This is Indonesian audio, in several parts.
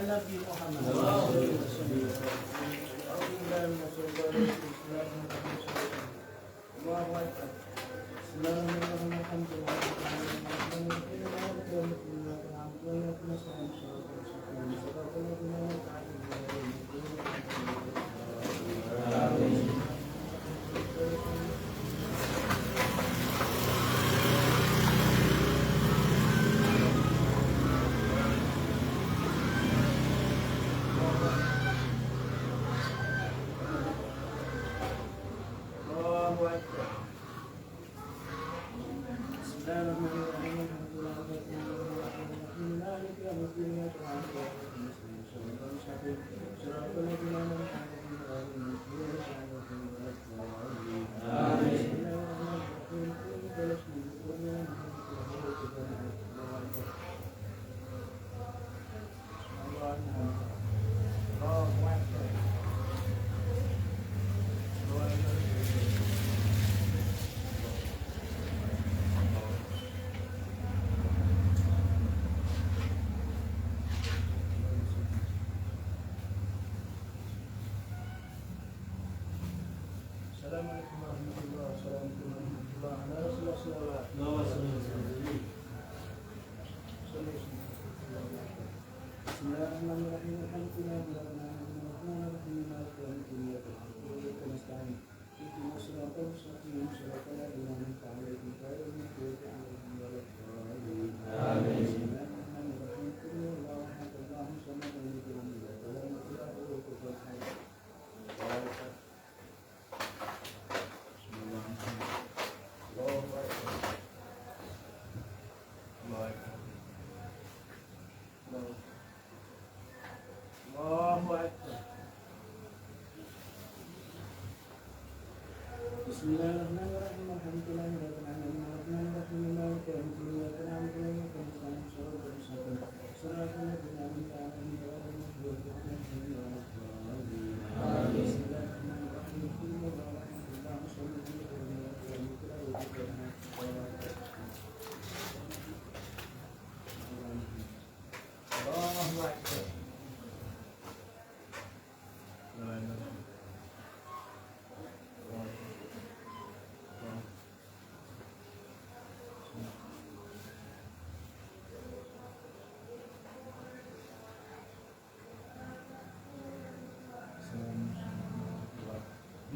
Nabi Muhammad sallallahu alaihi wasallam. Allahu Akbar. Assalamualaikum warahmatullahi wabarakatuh. Bismillahirrahmanirrahim. Bismillahirrahmanirrahim. Alhamdulillahirabbil alamin arrahmanirrahim maliki yaumiddin iyyaka na'budu wa iyyaka nasta'in ihdinas siratal ladzina an'amta 'alaihim ghairil maghdubi 'alaihim waladdallin. Amin.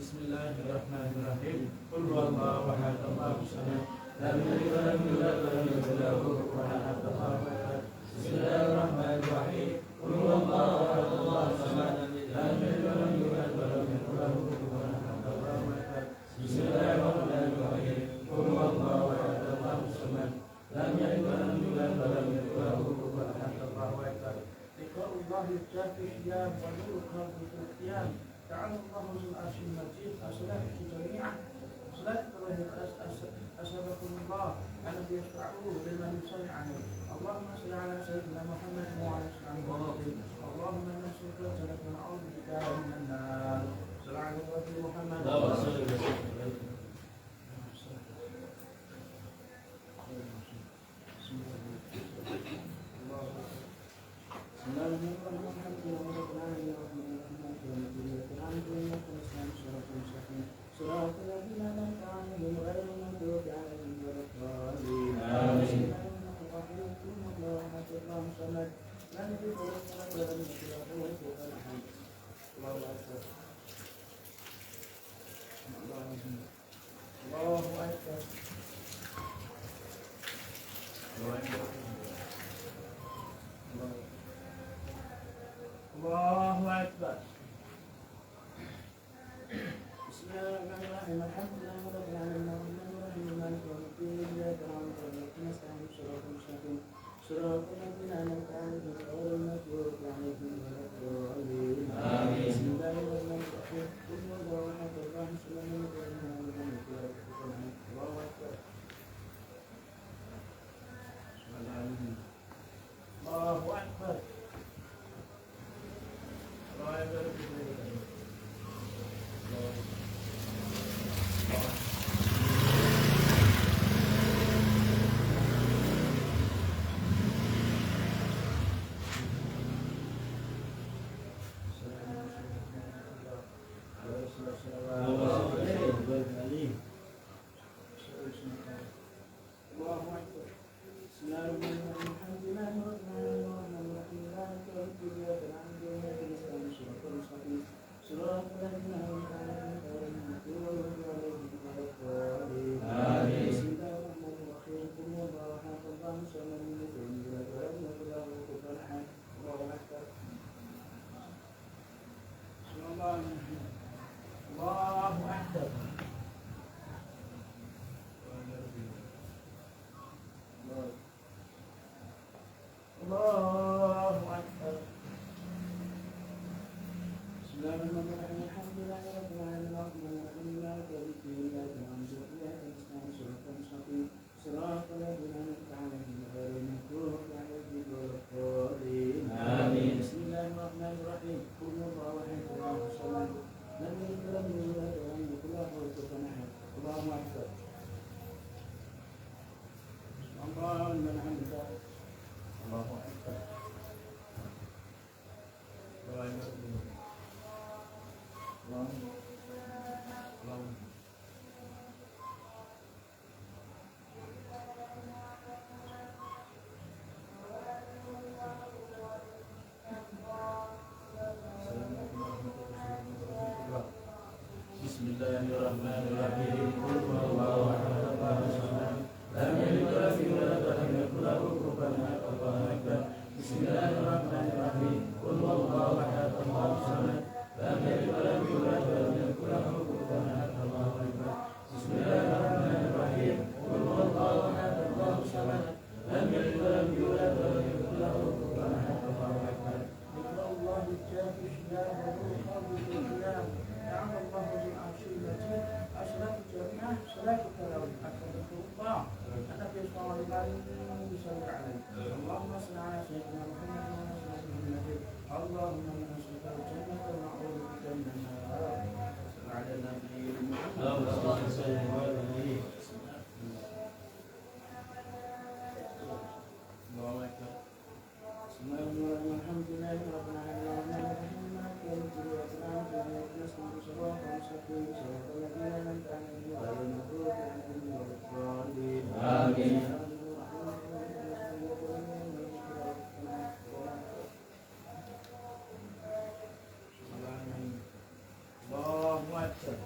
Bismillahirrahmanirrahim. Qul huwallahu ahad, Allahus samad, lam yalid wa lam yulad wa lam yakul lahu kufuwan ahad. Bismillahirrahmanirrahim. Qul huwallahu ahad, Allahus samad, lam yalid wa lam yulad wa lam yakul lahu kufuwan ahad. Bismillahirrahmanirrahim. Qul huwallahu ahad, Allahus samad, lam yalid wa lam yulad wa lam yakul lahu kufuwan ahad. Allahu akbar. Liqa'ullahi jafi qiyam wa nuru qalbi qiyam. Ta'ala Allahu zul arsyil majid. As-salatu jami'ah. Salatu asalakumullah alladhi yashfa'u liman yusalli alaihi. Allahumma salli ala sayyidina Muhammad wa ala alihi. Allahumma nas'aluka jannatan wa na'udzu bika minan nar. Sallallahu alaihi Muhammad. Allahu Akbar. Bismillahirrahmanirrahim. Alhamdulillahirabbil alamin arrahmanirrahim maliki yaumiddin iyyaka na'budu wa iyyaka nasta'in ihdinas siratal ladzina an'amta 'alaihim ghairil maghdubi 'alaihim waladdallin. Amin. Bismillahirrahmanirrahim. Qul huwallahu ahad, Allahus samad, lam yalid wa lam yulad wa lam yakul lahu kufuwan ahad. Allahu akbar. Allahu akbar. الله أكبر. بسم الله الرحمن الرحيم. الحمد لله رب العالمين الرحمن الرحيم مالك يوم الدين إياك نعبد وإياك نستعين صراط المستقيم صراط الذين أنعمت عليهم غير المغضوب عليهم ولا الضالين. آمين. بسم الله الرحمن الرحيم. قل هو الله أحد الله الصمد لم يلد ولم يولد ولم يكن له كفوا أحد. الله أكبر. الله لمن حمده. الله أكبر. Bismillahirrahmanirrahim. Qul huwallahu ahad, Allahus samad, lam yalid walam yulad walam yakul lahu kufuwan ahad. Allahu akbar. Bismillahirrahmanirrahim. Qul huwallahu ahad, Allahus samad, lam yalid walam yulad walam yakul lahu kufuwan ahad. Allahu akbar. Bismillahirrahmanirrahim. Qul huwallahu ahad, Allahus samad, lam yalid walam yulad walam yakul lahu kufuwan ahad. Allahu akbar. Allahu jafi syiddah wa qawlullah. Ta'ala Allahu bi'ashirati asyratu jami'ah salatu tarawih. Astaghfirullah. Ana fi shawali bisalli alaihi. Allahumma salli ala sayyidina Muhammad wa ala alihi. Allahumma inna nas'aluka al-jannata wa na'udzu bika minan nar. Ala nabiyyina Muhammad. Allahumma salli wa sallim. Allahu akbar. Bismillahirrahmanirrahim. Alhamdulillahi rabbil alamin. Maliki yawmiddin. Amin. Allahu Akbar.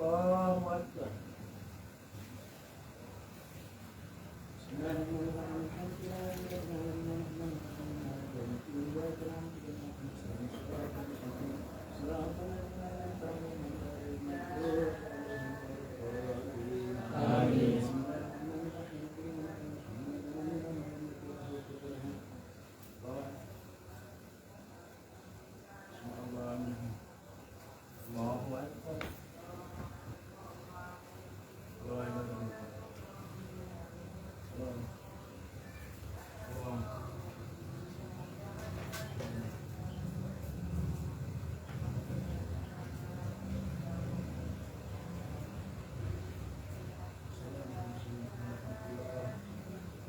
Allahu Akbar. Bismillahirrahmanirrahim.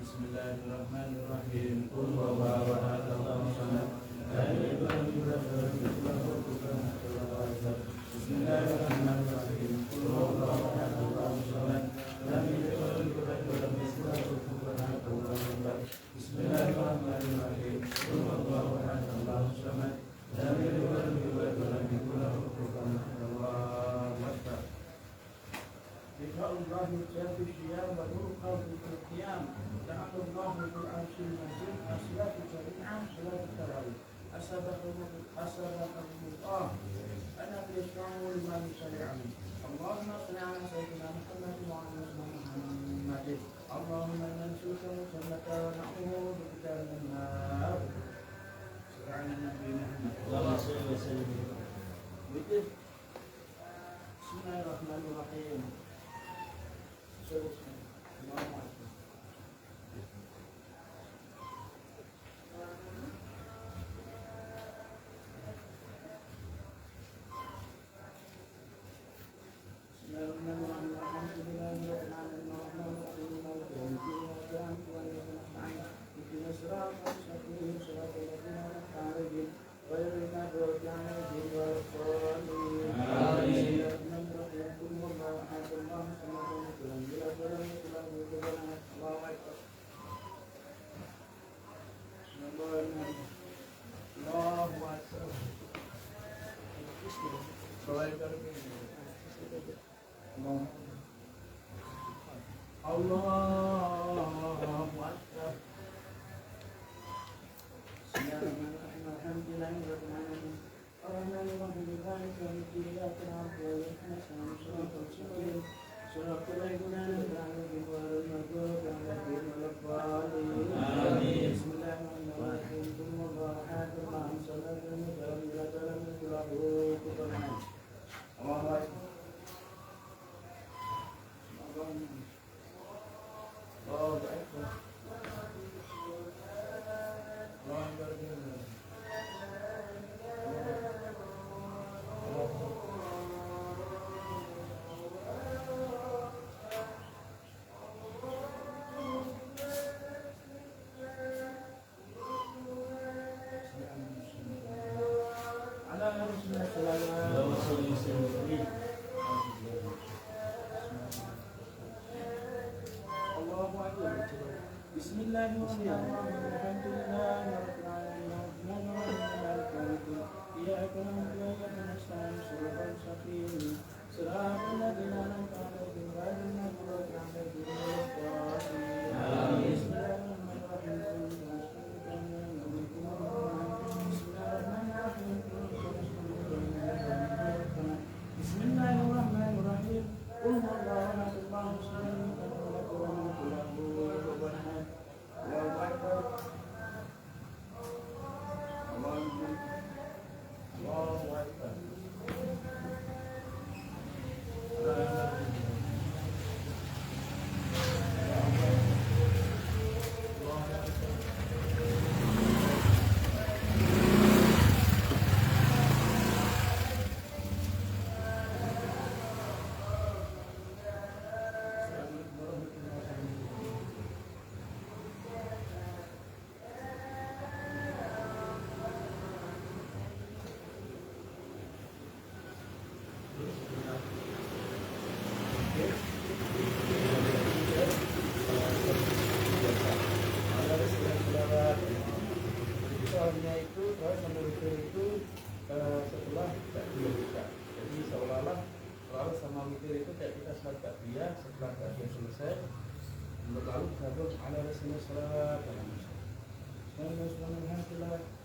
Bismillahirrahmanirrahim. Qul huwallahu ahad, Allahus samad, lam yalid walam yulad walam yakul lahu kufuwan ahad. Bismillahirrahmanirrahim. Qul huwallahu ahad, Allahus samad, lam yalid walam yulad walam yakul lahu kufuwan ahad. Bismillahirrahmanirrahim. Qul huwallahu ahad, Allahus samad, lam yalid walam yulad walam yakul lahu kufuwan ahad. Allahu akbar. لقاء الله في الصيام والرقى في القيام. تعالى الله في العرش المجيد الصلاة جميعا صلاة التراويح. أسألكم الله أنا يشفعوا لما يصلي عليه. اللهم صل على سيدنا محمد وعلى محمد. اللهم إنا نسألك الجنة ونعوذ بك من النار. صل على النبي محمد. اللهم صل وسلم. بسم الله الرحمن الرحيم.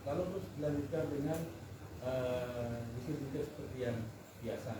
Lalu terus dilanjutkan dengan zikir-zikir seperti yang biasa.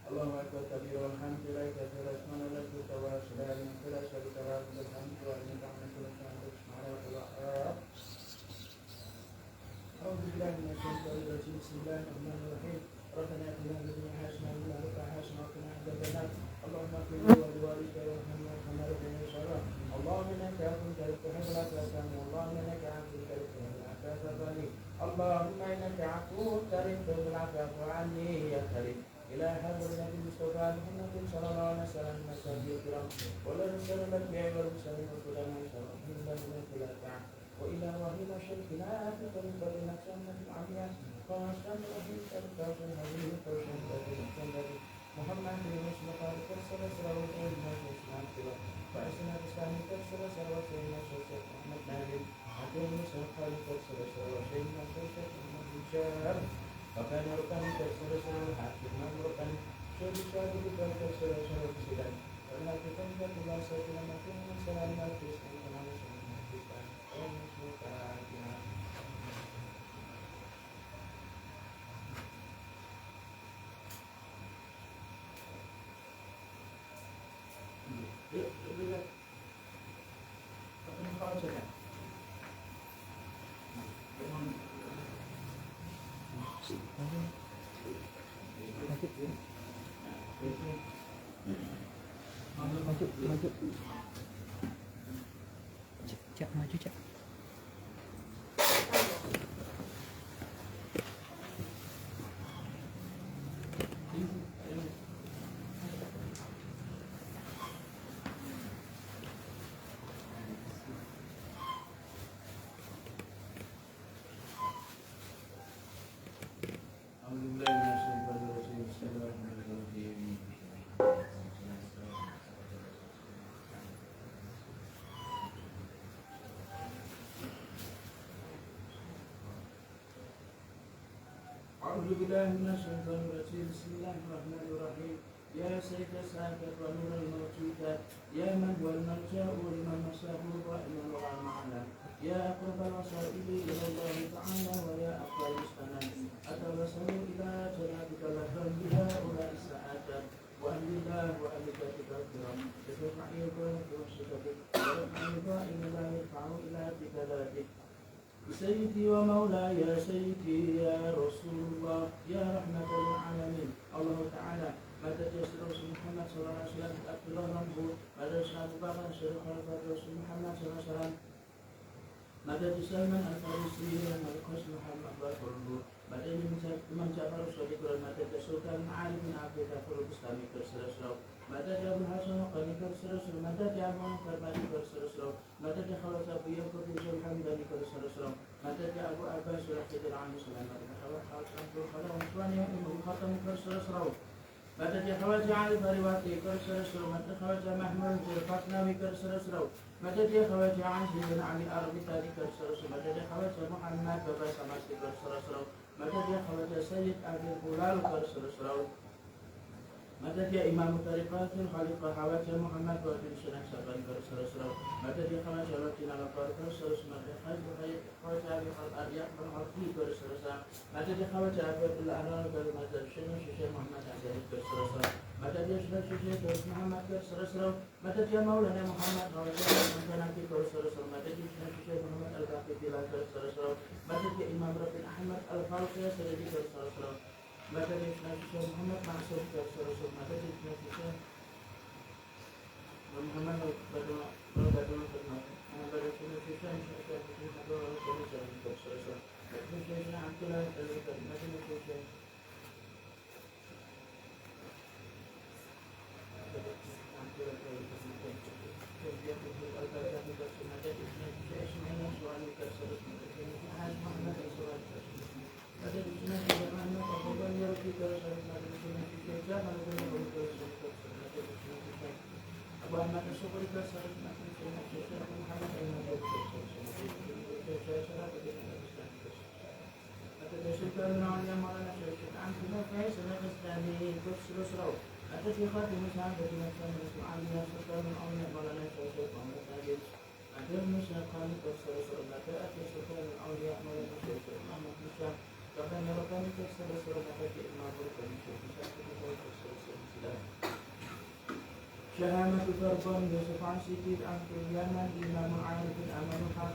Allahu akbar kabira walhamdulillahi katsira asmana laka wa salamun ala syarika alhamdulillahi wa innaka ala kulli syai'in qadir. أعوذ بالله من الشيطان الرجيم بسم الله الرحمن الرحيم ربنا آتنا في الدنيا حسنة وفي الآخرة حسنة وقنا عذاب النار اللهم اغفر لي ولوالدي وارحمهما كما ربياني صغيرا اللهم إنك عفو كريم تحب العفو فاعف عني اللهم إنك عفو كريم تحب العفو فاعف عني اللهم إنك عفو كريم تحب العفو فاعف عني يا كريم إلى حضرة النبي المصطفى محمد صلى الله عليه وسلم المساجد الكرام ولا نسأل الأنبياء والمرسلين والخلفاء شرفهم الله من الخلافة وإلى رحيم شركنا في طريق النفسان العمياء فأسلم رحيم كالكاف هذه الكوشن الذي محمد بن مصطفى كسر سراوة الناس الإسلام كله فأسنا الإسلام كسر سراوة الناس محمد نادم أتين سرقال كسر سراوة الناس محمد بشار فكان ركن كسر سراوة حاكم ركن شر شر كسر سراوة سيدان ولا تكن كلا سيدنا مكين من سلام الكريستيان كما نسمع الكريستيان maju cak maju cak أعوذ بالله من الشيطان الرجيم بسم الله الرحمن الرحيم يا سيد السادة ونور الموجودات يا من هو الملجأ ولمن نصره الرحم والغمعنا يا أقرب الوسائل إلى الله تعالى ويا أقوى المستند أتوسل إلى جنابك لهم بهؤلاء السعادات وأن الله وأبيك الكرام بشفع يكونك وشكتك ورفع دائم لا يرفع إلى بكذاتك سيدي ومولاي يا سيدي يا رسول الله يا رحمة للعالمين الله تعالى مدد يسر رسول محمد صلى الله عليه وسلم أكبر رمه مدد أبو بكر شيخ خلفاء رسول محمد صلى الله عليه وسلم مدد سلمان الفارسي مدد قاسم محمد بن مدد من جعفر الصديق مدد سلطان علي بن عبد الغفور البستامي كرسل مدد أبو الحسن القني كرسل مدد أبو بكر مالك كرسل مدد خلص أبو يوسف بن الحمداني كرسل مدد أبو عباس رحمة العالم سلام مدد خلص أبو الخلق وصواني أمه خاتم كرسل مدد خواجة علي فريواتي كرسل مدد خواجة محمود الفاطمي كرسل مدد خواجة عزيز بن علي عربي تاريخ كرسل مدد خواجة محمد بابا سماسي كرسل مدد خواجة سيد أبي البلال كرسل مدد إمام طريقات الخليفة خواجة محمد بن سنة سبعين كرسل مدد خواجة لطين على كرسل مدد خواجة أبي الأرياح بالحرفي كرسل مدد خواجة أبي الأهرار مدد شيخ محمد عزيز كرسل مدد شيخ محمد كرسل مدد يا مولانا محمد خواجة محمد كرسل مدد شيخ محمد الباقي بلا كرسل مدد إمام ربي أحمد الفاروقي سيدي كرسل مدد شيخ محمد معصوم كرسل مدد شيخ محمد بدر مدد شيخ عبد الله مدد شيخ في خاتم شهادة نفسه من عالية سلطان الأولياء مولانا الشيخ محمد ساجد أكرم الشيخ خالد تفسير سورة أتي سلطان الأولياء مولانا الشيخ محمد بشار كان يركن تفسير سورة أتي إمام بركان الشيخ شاكر تفسير سورة شهامة فرقان يوسف عن سيدي عبد اليمن إمام عارف الأمن حق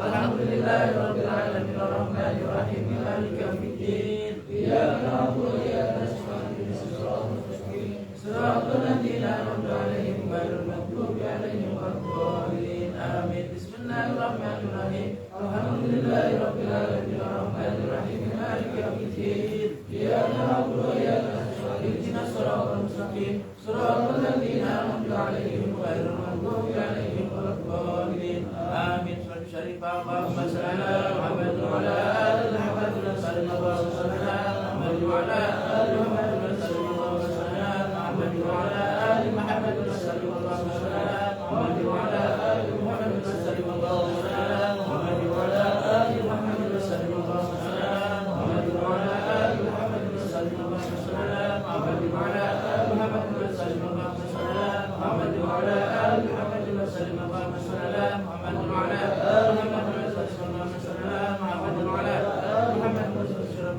Alhamdulillahi rabbil alamin arrahmanir rahim maliki yaumiddin. Iyyaka na'budu wa iyyaka nasta'in ihdinas siratal mustaqim siratal ladzina an'amta 'alaihim ghairil maghdubi 'alaihim waladdallin. Amin. Bismillahirrahmanirrahim. Alhamdulillahi rabbil alamin arrahmanir rahim maliki yaumiddin. Iyyaka na'budu wa iyyaka nasta'in ihdinas siratal mustaqim siratal ladzina an'amta 'alaihim ghairil maghdubi 'alaihim waladdallin. Amin. Syarif Allahumma shalli ala Muhammad wa ala ali Muhammad wa sallim Allahumma shalli ala Muhammad wa ala ali Muhammad wa sallim Allahumma shalli ala Muhammad wa ala ali Muhammad wa sallim Allahumma shalli ala Muhammad wa ala ali Muhammad wa sallim Allahumma shalli ala Muhammad wa ala ali Muhammad wa sallim Allahumma shalli ala Muhammad wa ala ali Muhammad wa sallim Allahumma shalli ala Muhammad wa ala ali Muhammad wa sallim Allahumma shalli ala Muhammad wa ala ali Muhammad wa sallim Allahumma shalli ala Muhammad wa ala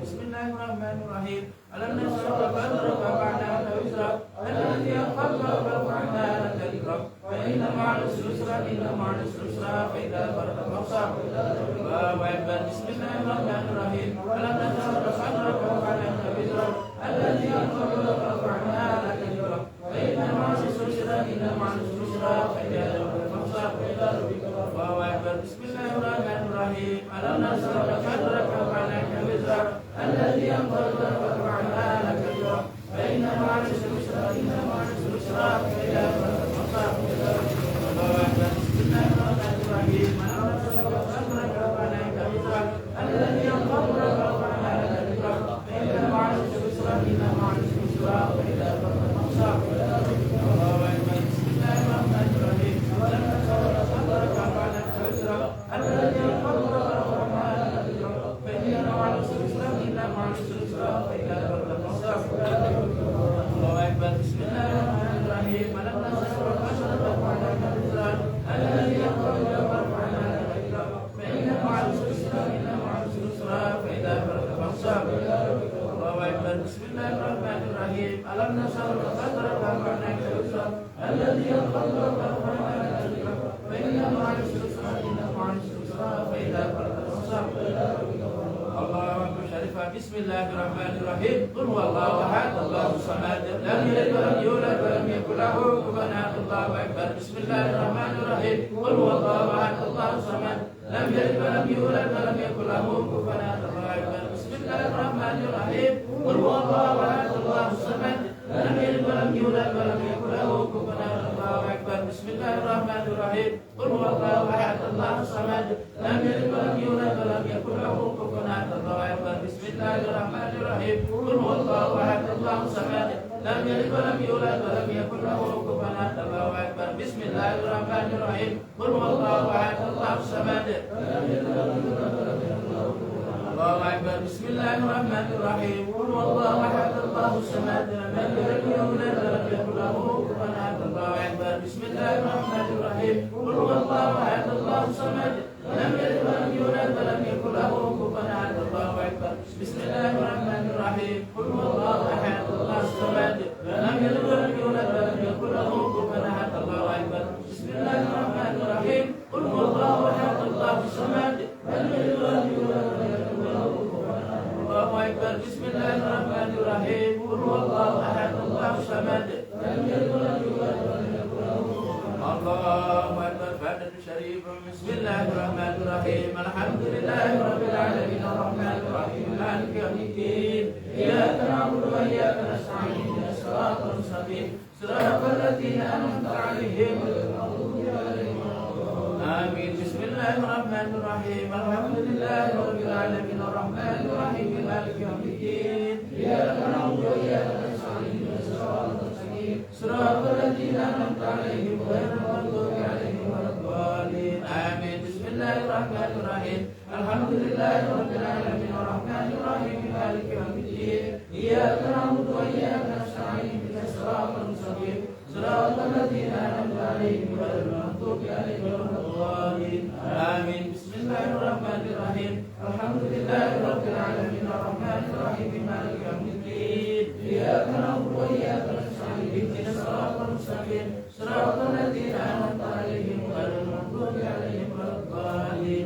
Bismillahirrahmanirrahim. Alam nashrah laka sadrak wa wada'na wizrak alladhi anqadha dhahrak wa rafa'na laka dhikrak fa inna ma'al usri yusra inna ma'al usri yusra fa idza faragta fansab. Allahu akbar. Bismillahirrahmanirrahim. Alam nashrah laka sadrak wa wada'na wizrak alladhi anqadha dhahrak wa rafa'na laka dhikrak fa inna ma'al usri yusra inna ma'al usri yusra fa idza faragta fansab. Allahu akbar. Bismillahirrahmanirrahim. Alam nashrah laka sadrak wa wada'na wizrak الذي أنقض ظهرك وعنها لك ذكرك فإن مع العسر يسرا إن مع العسر يسرا فإذا فرغت فانصب. الله أكبر. بسم الله الرحمن الرحيم. ألم نشرح لك صدرك ووضعنا وزرك الذي أنقض ظهرك وعنها لك ذكرك فإن مع العسر يسرا إن مع العسر يسرا فإذا فرغت فانصب. الله أكبر. بسم الله الرحمن الرحيم. ألم نشرح لك صدرك ووضعنا وزرك الذي أنقض ظهرك وعنها لك ذكرك فإن مع العسر يسرا الله أكبر. بسم الله الرحمن الرحيم. ألم نشرح لك صدرك ووضعنا وزرك الذي أنقض ظهرك وعنها لك ذكرك فإن مع العسر يسرا إن مع العسر يسرا فإذا فرغت فانصب. الله أكبر. بسم الله الرحمن الرحيم. ألم نشرح لك صدرك ووضعنا وزرك الذي أنقض ظهرك وعنها لك ذكرك فإن مع العسر يسرا إن مع العسر يسرا فإذا فرغت فانصب. الله أكبر. شريفة. بسم الله الرحمن الرحيم. قل هو الله أحد الله الصمد لم يلد ولم يولد ولم يكن له كفوا أحد. الله أكبر. بسم الله الرحمن الرحيم. قل هو الله أحد الله الصمد لم يلد ولم يولد ولم يكن له كفوا أحد. الله أكبر. بسم الله الرحمن الرحيم. قل هو الله أحد الله الصمد لم يلد ولم يولد ولم يكن له كفوا أحد. الله أكبر. بسم الله الرحمن الرحيم. قل هو الله أحد الله الصمد لم يلد ولم يولد ولم يكن له كفوا أحد. الله أكبر. بسم الله الرحمن الرحيم. قل هو الله أحد الله الصمد لم يلد ولم يولد ولم يكن له كفوا أحد. الله أكبر. بسم الله الرحمن الرحيم. قل هو الله أحد الله الصمد لم يلد ولم يولد ولم يكن له كفوا أحد. الله أكبر. بسم الله الرحمن الرحيم. قل هو الله أحد الله الصمد لم يلد ولم يولد ولم يكن له كفوا أحد. الله أكبر. بسم الله الرحمن الرحيم. قل هو الله أحد الله الصمد لم يلد ولم يولد ولم يكن له كفوا أحد. الله أكبر. بسم الله الرحمن الرحيم. قل هو الله أحد الله الصمد لم يلد ولم يولد ولم يكن له كفوا أحد. الله أكبر. بسم الله الرحمن الرحيم. قل هو الله أحد الله الصمد لم يلد ولم يولد ولم يكن له كفوا أحد. الله أكبر. بسم الله الرحمن الرحيم. قل هو الله أحد الله الصمد لم يلد ولم يولد ولم يكن له كفوا أحد. الله أكبر. فاتحة شريف. بسم الله الرحمن الرحيم. الحمد لله رب العالمين الرحمن الرحيم مالك يوم الدين. إياك نعبد وإياك نستعين اهدنا الصراط المستقيم صراط الذين أنعمت عليهم غير المغضوب عليهم ولا الضالين. آمين. بسم الله الرحمن الرحيم. الحمد لله رب العالمين الرحمن الرحيم مالك يوم الدين. إياك نعبد وإياك نستعين اهدنا الصراط المستقيم صراط الذين أنعمت عليهم غير المغضوب عليهم ولا الضالين. آمين. بسم الله الرحمن الرحيم. الحمد لله رب العالمين الرحمن الرحيم مالك يوم الدين. إياك نعبد وإياك نستعين اهدنا الصراط المستقيم صراط الذين أنعمت عليهم غير المغضوب عليهم ولا الضالين. آمين. بسم الله الرحمن الرحيم. الحمد لله رب العالمين الرحمن الرحيم مالك يوم الدين. إياك نعبد وإياك نستعين اهدنا الصراط المستقيم صراط الذين أنعمت عليهم غير المغضوب عليهم ولا الضالين.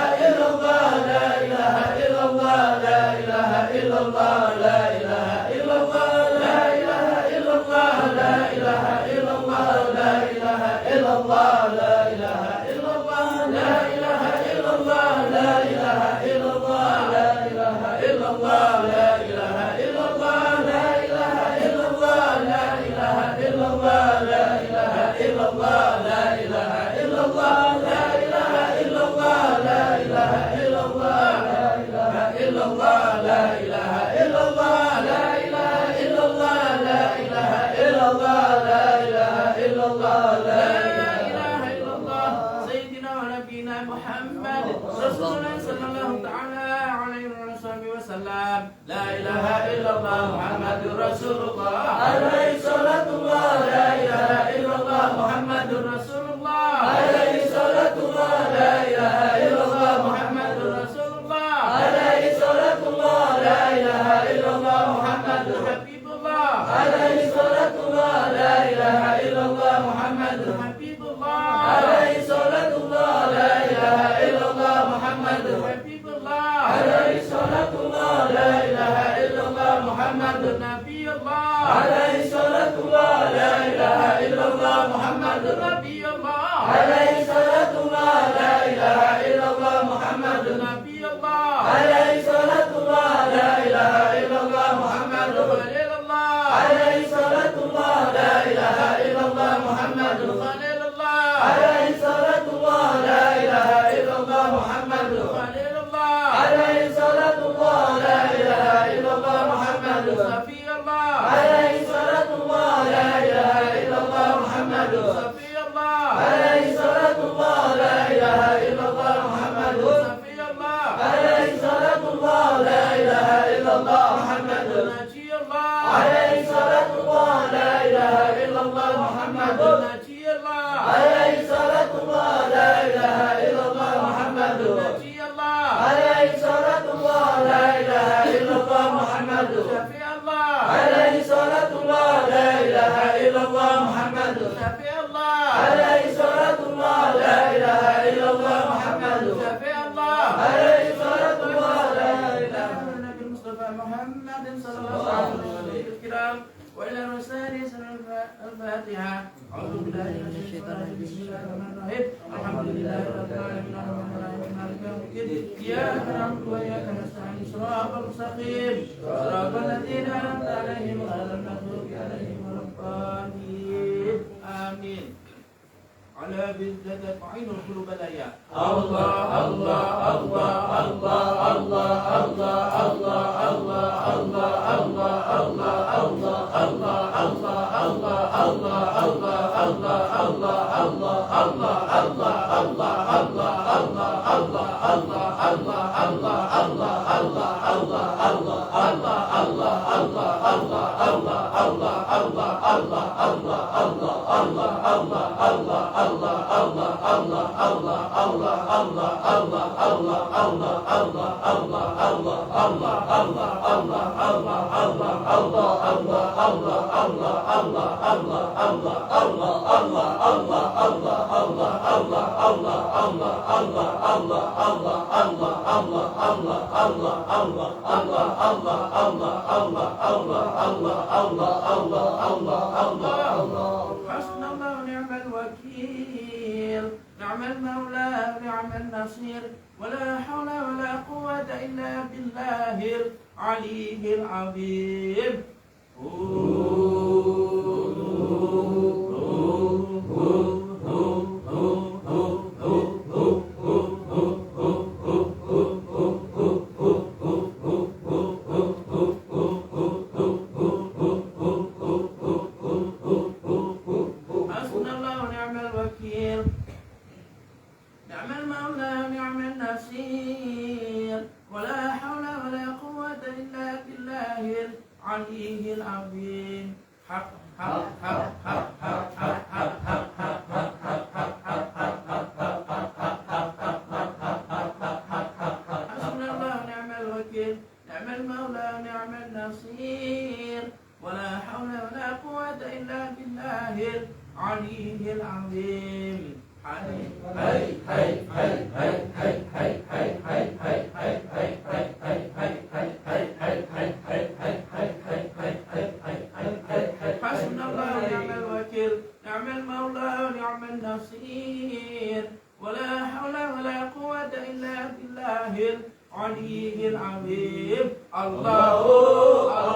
ولا حول ولا قوة إلا بالله بالله العلي العظيم الله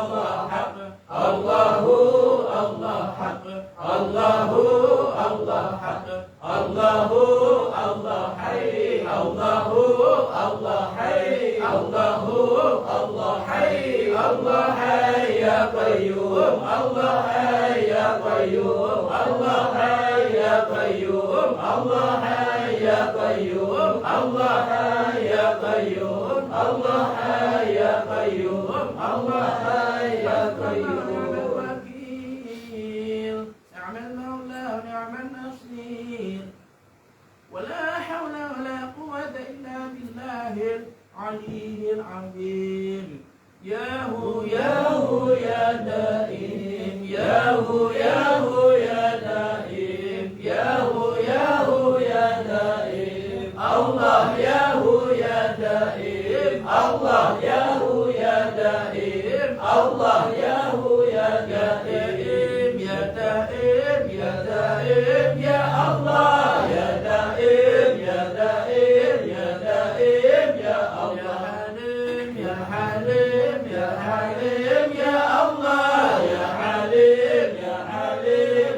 الله حق الله الله حق الله الله حق الله الله حي الله الله حي الله الله حي الله حي يا قيوم الله حي يا قيوم الله حي يا قيوم الله حي يا قيوم الله حي يا قيوم الله حي يا قيوم الله حي يا قيوم نعم المولى ونعم النصير ولا حول ولا قوة إلا بالله العلي العظيم يا هو يا هو يا دائم يا هو يا هو يا دائم يا هو يا هو يا دائم الله يا هو يا دائم الله يا هو يا دائم الله يا هو يا دائم يا دائم يا دائم يا الله يا دائم يا دائم يا دائم يا الله يا حليم يا حليم يا الله يا حليم يا حليم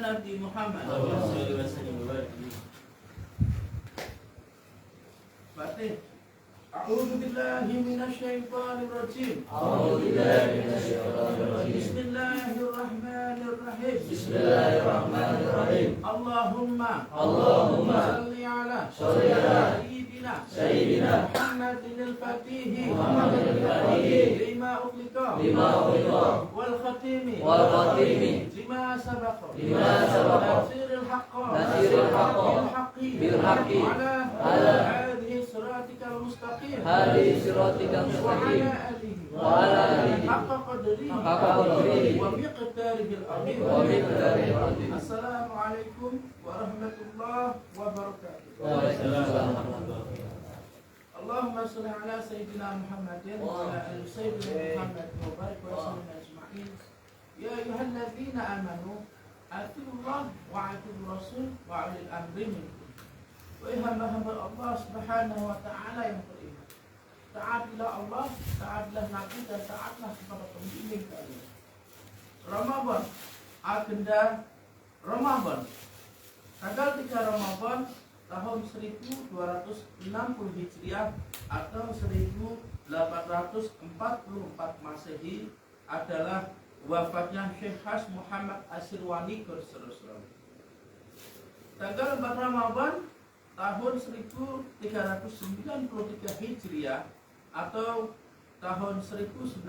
Nabi Muhammad. Fatih. A'udzu billahi minasyaitonir rajim. Bismillahirrahmanirrahim. Allahumma salli ala sayyidina Muhammadin al-Fatih lima ughliqa wal khatimi lima sabaqa nasiril haqqi bil haqqi ala siratikal mustaqim wa ala alihi haqqa qadrihi wa miqdarihil azim. Assalamualaikum warahmatullahi wabarakatuh. Allahumma shalli ala sayyidina Muhammadin wa ala ali sayyidina Muhammad wa barik wa sallim ajma'in. Ya ayyuhalladzina amanu atiiullah wa atiiur rasul wa ulil amri minkum. Wahai hamba-hamba Allah Subhanahu wa ta'ala yang beriman, taatilah Allah, taatilah Nabi, dan taatlah kepada pembimbing kalian. Ramadan, agenda Ramadan, tanggal 3 Ramadan tahun 1260 Hijriah atau 1844 Masehi adalah wafatnya Syekh Has Muhammad Asirwani Qurserusram. Tanggal 4 Ramadan tahun 1393 Hijriah atau tahun 1973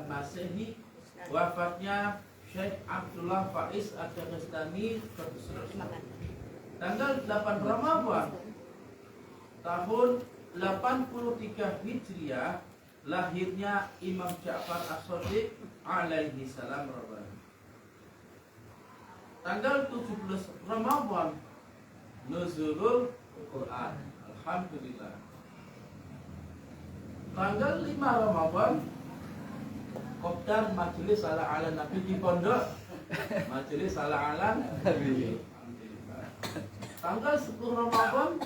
Masehi, wafatnya Syekh Abdullah Faiz Ad-Dagestani. Tanggal 8 Ramadan tahun 83 Hijriah, lahirnya Imam Ja'far As-Shadiq alaihi salam. Tanggal 17 Ramadan Nuzulul Quran. Alhamdulillah. Tanggal 5 Ramadan Kopdar Majelis ala Nabi di Pondok. Majelis ala Nabi. Tanggal 10 Ramadan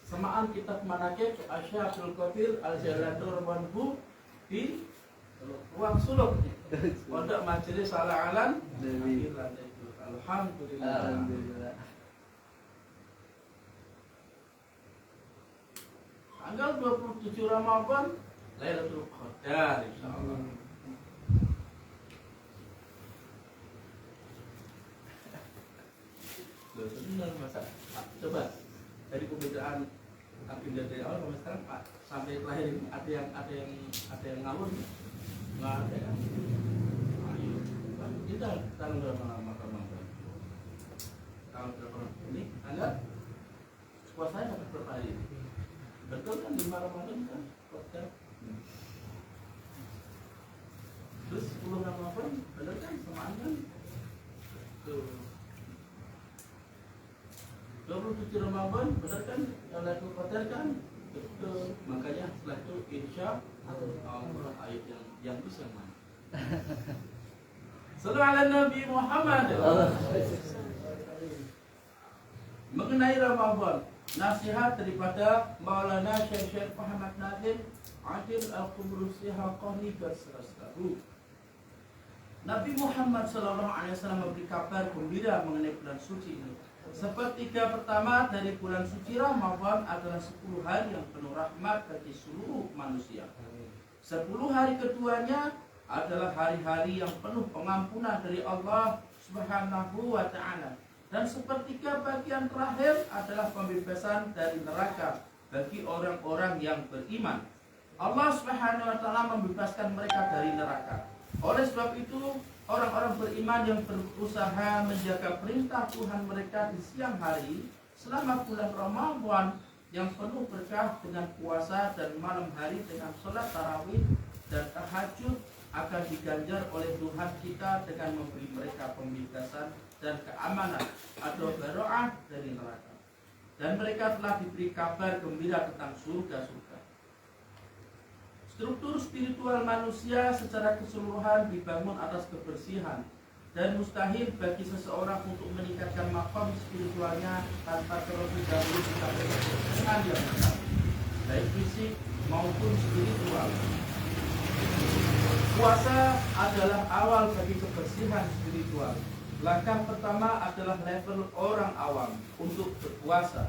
semaan kitab manakib Asy'arul Qadir Al-Jaladur Manbu di Ruang Suluk Pondok Majelis ala Nabi. Alhamdulillah. Tanggal 27 Ramadan Lailatul Qadar insyaallah. Benar masa. Coba dari pembedaan agenda dari awal sampai sekarang Pak, sampai terakhir ini ada yang ngawur nggak ada ya? Ayo kita tanggal berapa Ramadan? Tanggal berapa ini? Tanggal puasanya sampai berapa hari? Betul kan 5 Ramadan kan? Terus 10 Ramadan benar kan? Samaan kan? Tuh 27 Ramadan benar kan? Lailatul Qadar kan? Betul. Makanya setelah itu insya Allah ayat yang bisa mana? Sallallahu ala Nabi Muhammad. Mengenai Ramadan, nasihat daripada Maulana Syekh Muhammad Nadim Adil Al-Qubrusi Haqqani Berserastadu. Nabi Muhammad SAW memberi kabar gembira mengenai bulan suci ini. Sepertiga pertama dari bulan suci Ramadan adalah 10 hari yang penuh rahmat bagi seluruh manusia. 10 hari keduanya adalah hari-hari yang penuh pengampunan dari Allah Subhanahu wa ta'ala. Dan sepertiga bagian terakhir adalah pembebasan dari neraka bagi orang-orang yang beriman. Allah Subhanahu wa ta'ala membebaskan mereka dari neraka. Oleh sebab itu, orang-orang beriman yang berusaha menjaga perintah Tuhan mereka di siang hari selama bulan Ramadan yang penuh berkah dengan puasa dan malam hari dengan sholat tarawih dan tahajud akan diganjar oleh Tuhan kita dengan memberi mereka pembebasan dan keamanan atau baro'ah dari neraka. Dan mereka telah diberi kabar gembira tentang surga-surga. Struktur spiritual manusia secara keseluruhan dibangun atas kebersihan dan mustahil bagi seseorang untuk meningkatkan makom spiritualnya tanpa terlebih dahulu mencapai kebersihan yang benar, baik fisik maupun spiritual. Puasa adalah awal bagi kebersihan spiritual. Langkah pertama adalah level orang awam untuk berpuasa,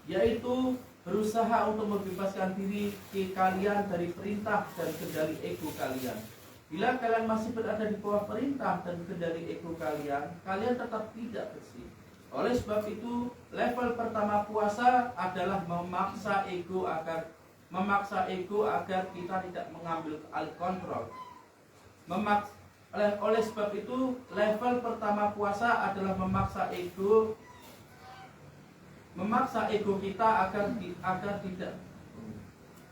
yaitu berusaha untuk membebaskan diri kalian dari perintah dan kendali ego kalian. Bila kalian masih berada di bawah perintah dan kendali ego kalian, kalian tetap tidak bersih. Oleh sebab itu, level pertama puasa adalah memaksa ego agar kita tidak mengambil alih kontrol. Oleh sebab itu, level pertama puasa adalah memaksa ego kita agar tidak.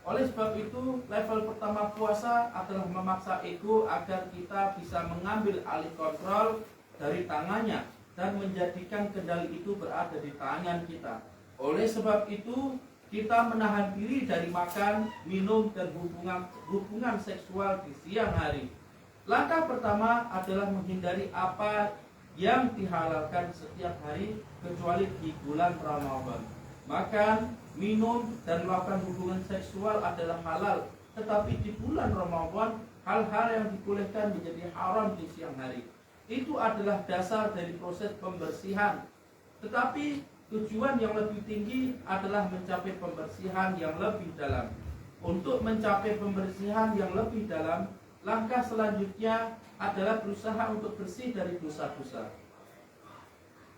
Oleh sebab itu, level pertama puasa adalah memaksa ego agar kita bisa mengambil alih kontrol dari tangannya dan menjadikan kendali itu berada di tangan kita. Oleh sebab itu, kita menahan diri dari makan, minum, dan hubungan seksual di siang hari. Langkah pertama adalah menghindari apa yang dihalalkan setiap hari kecuali di bulan Ramadan. Makan, minum, dan melakukan hubungan seksual adalah halal, tetapi di bulan Ramadan hal-hal yang dibolehkan menjadi haram di siang hari. Itu adalah dasar dari proses pembersihan. Tetapi tujuan yang lebih tinggi adalah mencapai pembersihan yang lebih dalam. Untuk mencapai pembersihan yang lebih dalam, langkah selanjutnya adalah berusaha untuk bersih dari dosa-dosa.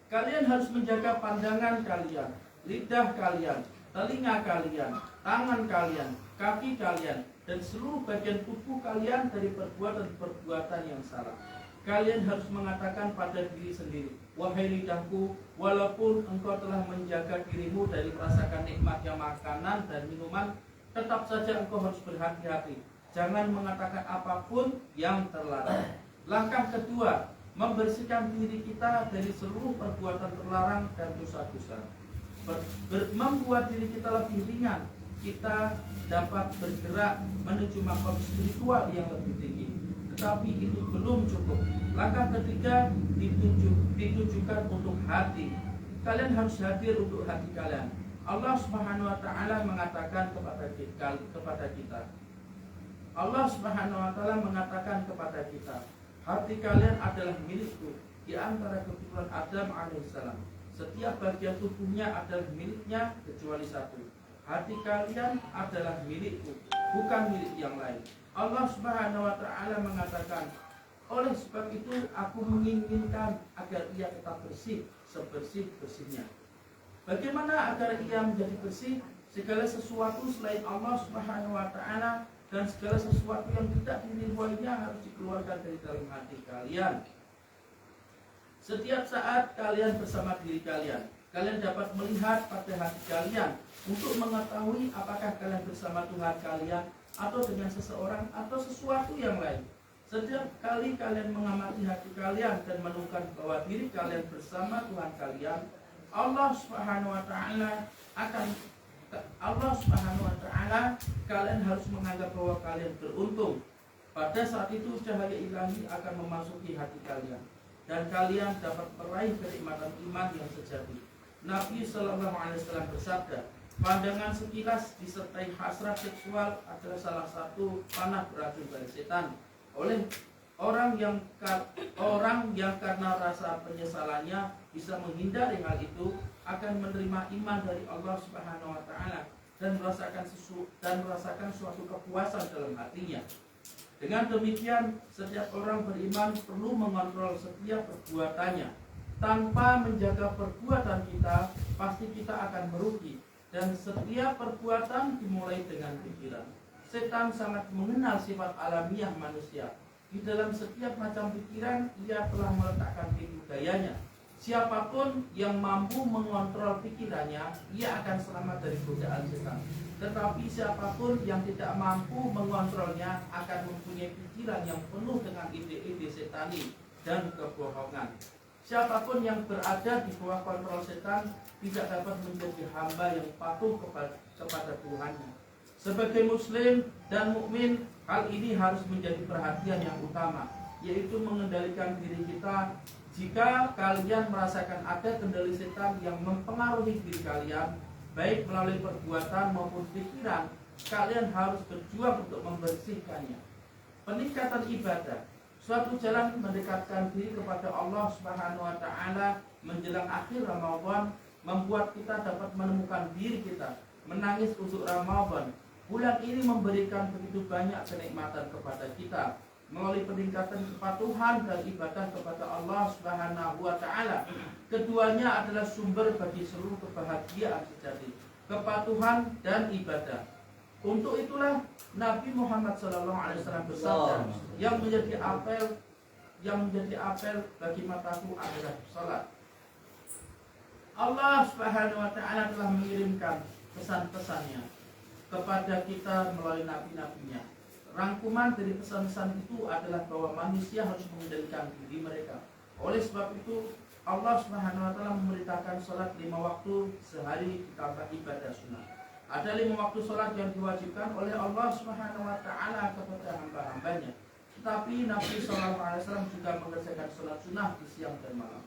Kalian harus menjaga pandangan kalian, lidah kalian, telinga kalian, tangan kalian, kaki kalian, dan seluruh bagian tubuh kalian dari perbuatan-perbuatan yang salah. Kalian harus mengatakan pada diri sendiri, wahai lidahku, walaupun engkau telah menjaga dirimu dari merasakan nikmatnya makanan dan minuman, tetap saja engkau harus berhati-hati. Jangan mengatakan apapun yang terlarang. Langkah kedua, membersihkan diri kita dari seluruh perbuatan terlarang dan dosa-dosa. Membuat diri kita lebih ringan, kita dapat bergerak menuju makom spiritual yang lebih tinggi. Tetapi itu belum cukup. Langkah ketiga ditujukan untuk hati. Kalian harus hadir untuk hati kalian. Allah Subhanahu wa Ta'ala mengatakan kepada kita. Allah Subhanahu wa Ta'ala mengatakan kepada kita, hati kalian adalah milikku di antara keturunan Adam alaihissalam. Setiap bagian tubuhnya adalah miliknya kecuali satu. Hati kalian adalah milikku, bukan milik yang lain. Allah Subhanahu wa Ta'ala mengatakan, oleh sebab itu aku menginginkan agar ia tetap bersih sebersih-bersihnya. Bagaimana agar ia menjadi bersih? Segala sesuatu selain Allah Subhanahu wa Ta'ala dan segala sesuatu yang tidak diridhoinya harus dikeluarkan dari dalam hati kalian. Setiap saat kalian bersama diri kalian, kalian dapat melihat pada hati kalian untuk mengetahui apakah kalian bersama Tuhan kalian atau dengan seseorang atau sesuatu yang lain. Setiap kali kalian mengamati hati kalian dan menemukan bahwa diri kalian bersama Tuhan kalian, Allah Subhanahu wa Ta'ala kalian harus menganggap bahwa kalian beruntung. Pada saat itu cahaya ilahi akan memasuki hati kalian dan kalian dapat meraih kenikmatan iman yang sejati. Nabi Shallallahu Alaihi Wasallam bersabda, pandangan sekilas disertai hasrat seksual adalah salah satu panah beracun dari setan. Oleh orang yang karena rasa penyesalannya bisa menghindari hal itu akan menerima iman dari Allah Subhanahu wa Ta'ala dan merasakan suatu kepuasan dalam hatinya. Dengan demikian, setiap orang beriman perlu mengontrol setiap perbuatannya. Tanpa menjaga perbuatan kita, pasti kita akan merugi. Dan setiap perbuatan dimulai dengan pikiran. Setan sangat mengenal sifat alamiah manusia. Di dalam setiap macam pikiran, ia telah meletakkan tipu dayanya. Siapapun yang mampu mengontrol pikirannya, ia akan selamat dari godaan setan. Tetapi siapapun yang tidak mampu mengontrolnya akan mempunyai pikiran yang penuh dengan ide-ide setani dan kebohongan. Siapapun yang berada di bawah kontrol setan tidak dapat menjadi hamba yang patuh kepada Tuhannya. Sebagai muslim dan mukmin, hal ini harus menjadi perhatian yang utama, yaitu mengendalikan diri kita. Jika kalian merasakan ada kendali setan yang mempengaruhi diri kalian, baik melalui perbuatan maupun pikiran, kalian harus berjuang untuk membersihkannya. Peningkatan ibadah. Suatu jalan mendekatkan diri kepada Allah Subhanahu wa taala menjelang akhir Ramadan, membuat kita dapat menemukan diri kita menangis untuk Ramadan. Bulan ini memberikan begitu banyak kenikmatan kepada kita melalui peningkatan kepatuhan dan ibadah kepada Allah Subhanahu wa taala. Keduanya adalah sumber bagi seluruh kebahagiaan sejati, kepatuhan dan ibadah. Untuk itulah Nabi Muhammad SAW bersabda, yang menjadi apel bagi mataku adalah salat. Allah Subhanahu wa taala telah mengirimkan pesan-pesannya kepada kita melalui nabi-nabinya. Rangkuman dari pesan-pesan itu adalah bahwa manusia harus mengendalikan diri mereka. Oleh sebab itu Allah Subhanahu wa taala memerintahkan salat 5 waktu sehari ditambah ibadah sunnah. Ada 5 waktu salat yang diwajibkan oleh Allah Subhanahu wa taala kepada hamba-hambanya. Tetapi Nabi SAW juga mengerjakan salat sunnah di siang dan malam.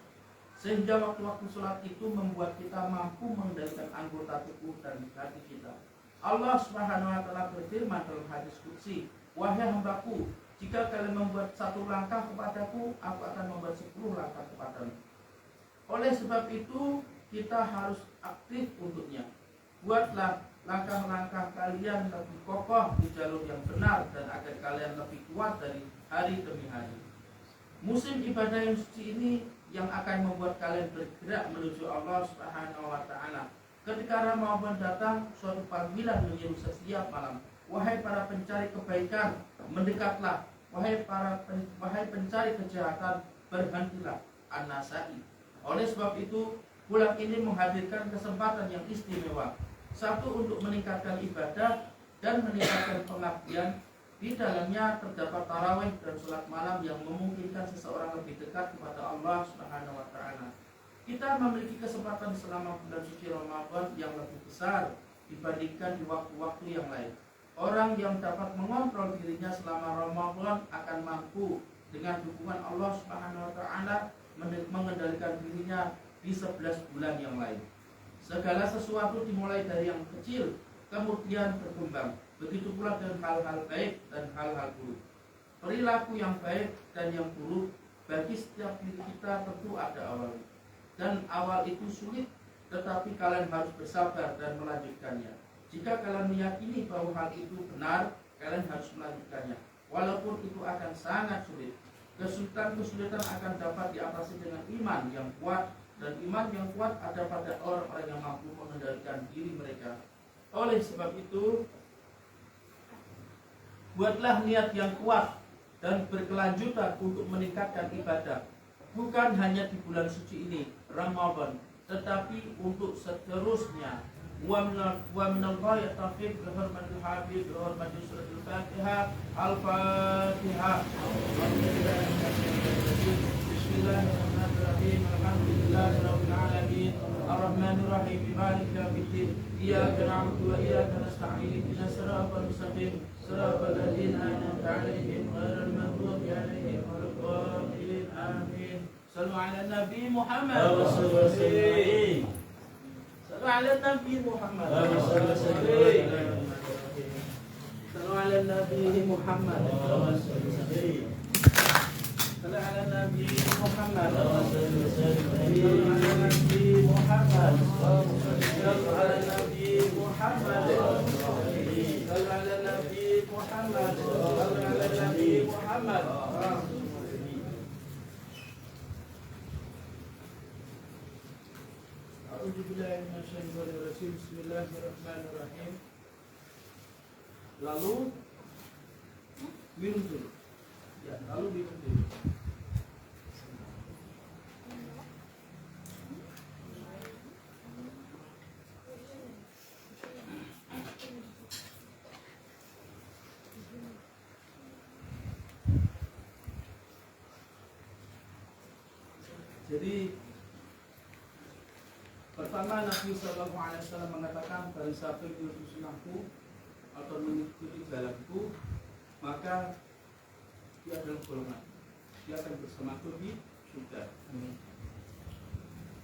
Sehingga waktu-waktu salat itu membuat kita mampu mengendalikan anggota tubuh dan hati kita. Allah Subhanahu wa taala berfirman dalam hadis qudsi, "Wahai hambaku, jika kalian membuat 1 langkah kepadaku, aku akan membuat 10 langkah kepadamu." Oleh sebab itu, kita harus aktif untuknya. Buatlah langkah-langkah kalian lebih kokoh di jalur yang benar dan agar kalian lebih kuat dari hari demi hari. Musim ibadah yang suci ini yang akan membuat kalian bergerak menuju Allah Subhanahu wa taala. Ketika Ramadan datang, suatu panggilan menyeru setiap malam, "Wahai para pencari kebaikan, mendekatlah. Wahai pencari kejahatan, berhentilah." An-Nasa'i. Oleh sebab itu, bulan ini menghadirkan kesempatan yang istimewa. Satu, untuk meningkatkan ibadah dan meningkatkan pengabdian. Di dalamnya terdapat tarawih dan sholat malam yang memungkinkan seseorang lebih dekat kepada Allah Subhanahu wa taala. Kita memiliki kesempatan selama bulan suci Ramadan yang lebih besar dibandingkan di waktu-waktu yang lain. Orang yang dapat mengontrol dirinya selama Ramadan akan mampu dengan dukungan Allah Subhanahu wa taala mengendalikan dirinya di 11 bulan yang lain. Segala sesuatu dimulai dari yang kecil, kemudian berkembang. Begitu pula dengan hal-hal baik dan hal-hal buruk. Perilaku yang baik dan yang buruk bagi setiap diri kita tentu ada awalnya. Dan awal itu sulit, tetapi kalian harus bersabar dan melanjutkannya. Jika kalian meyakini bahwa hal itu benar, kalian harus melanjutkannya. Walaupun itu akan sangat sulit. Kesulitan-kesulitan akan dapat diatasi dengan iman yang kuat. Dan iman yang kuat ada pada orang-orang yang mampu mengendalikan diri mereka. Oleh sebab itu, buatlah niat yang kuat dan berkelanjutan untuk meningkatkan ibadah. Bukan hanya di bulan suci ini, Ramadan, tetapi untuk seterusnya. Wa minallahi taufiq bi hurmatil habib bi hurmatil suratul Fatihah. Al-Fatihah. Bismillahirrahmanirrahim. Alhamdulillahirabbil alamin. Ar-Rahmanir Rahim. Maliki yaumiddin. Iyyaka na'budu wa iyyaka nasta'in. Ihdinas siratal mustaqim. Siratal ladzina an'amta 'alaihim ghairil maghdubi 'alaihim waladdallin. Amin. Sallu 'ala Nabi Muhammad. Sallu 'ala Nabi Muhammad. Sallu 'ala Nabi Muhammad. Sallu 'ala Nabi Muhammad. Sallu 'ala Nabi Muhammad. Sallu 'ala Nabi Muhammad. Sallu 'ala Nabi Muhammad. Sallu 'ala Nabi Muhammad. A'udzubillahi minasyaitonir rajim. Bismillahirrahmanirrahim. Lalu minum dulu. Ya, lalu minum dulu. Jadi pertama Nabi SAW mengatakan, barang siapa yang mengikuti sunnahku atau mengikuti jalanku, maka dia adalah golongan. Dia akan bersamaku di surga.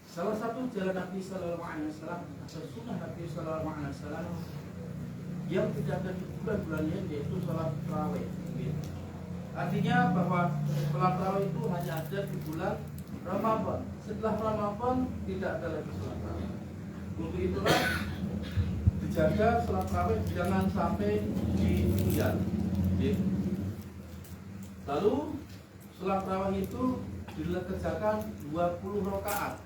Salah satu jalan Nabi SAW atau sunnah Nabi SAW yang tidak ada di bulan-bulannya yaitu salat tarawih. Artinya bahwa sholat tarawih itu hanya ada di bulan Ramadan. Setelah Ramadan tidak ada lagi sholat tarawih. Untuk itulah dijaga sholat tarawih jangan sampai ditinggal. Lalu sholat tarawih itu dikerjakan 20 rakaat.